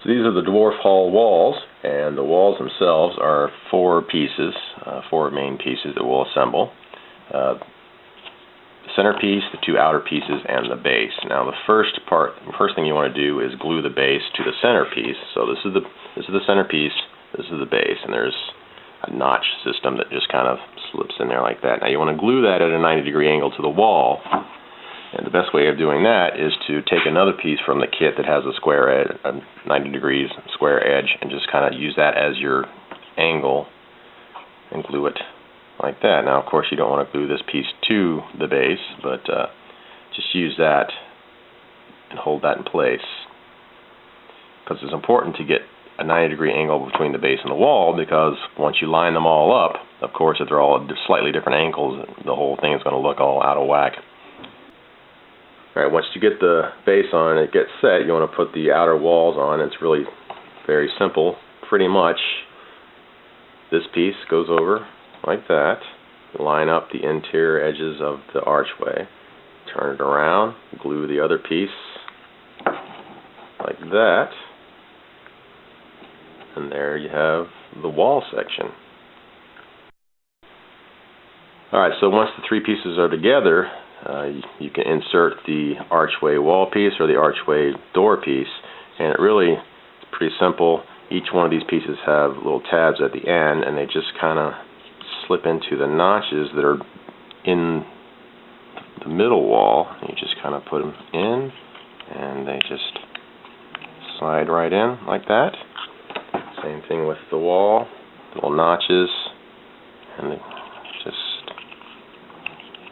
So these are the dwarf hall walls, and the walls themselves are four pieces, four main pieces that we'll assemble. The centerpiece, the two outer pieces, and the base. Now the first thing you want to do is glue the base to the centerpiece. So this is the centerpiece, this is the base, and there's a notch system that just kind of slips in there like that. Now you want to glue that at a 90-degree angle to the wall. And the best way of doing that is to take another piece from the kit that has a square edge, a 90 degrees square edge, and just kind of use that as your angle and glue it like that. Now, of course, you don't want to glue this piece to the base, but just use that and hold that in place, because it's important to get a 90-degree angle between the base and the wall, because once you line them all up, of course, if they're all at slightly different angles, the whole thing is going to look all out of whack. Alright, once you get the base on and it gets set, you want to put the outer walls on. It's really very simple. Pretty much this piece goes over like that. Line up the interior edges of the archway. Turn it around. Glue the other piece like that. And there you have the wall section. Alright, so once the three pieces are together, you can insert the archway wall piece or the archway door piece, and it really is pretty simple. Each one of these pieces have little tabs at the end, and they just kind of slip into the notches that are in the middle wall. You just kind of put them in, and they just slide right in like that. Same thing with the wall, little notches, and they just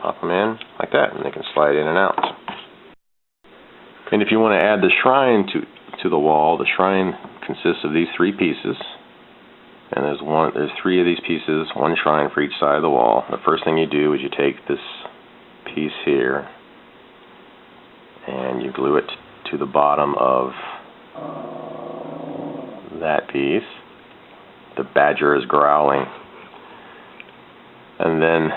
pop them in like that, and they can slide in and out. And if you want to add the shrine to the wall, the shrine consists of these three pieces, and there's three of these pieces, one shrine for each side of the wall. The first thing you do is you take this piece here and you glue it to the bottom of that piece. The badger is growling. And then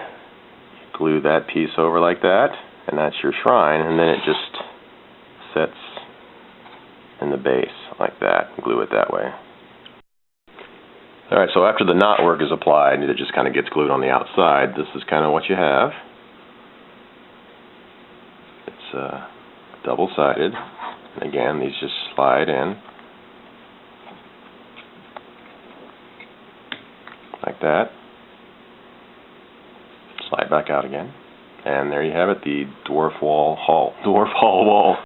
glue that piece over like that, and that's your shrine, and then it just sets in the base like that. Glue it that way. Alright, so after the knot work is applied, it just kind of gets glued on the outside. This is kind of what you have. It's double-sided. And again, these just slide in like that. Slide back out again, and there you have it, the dwarf hall wall.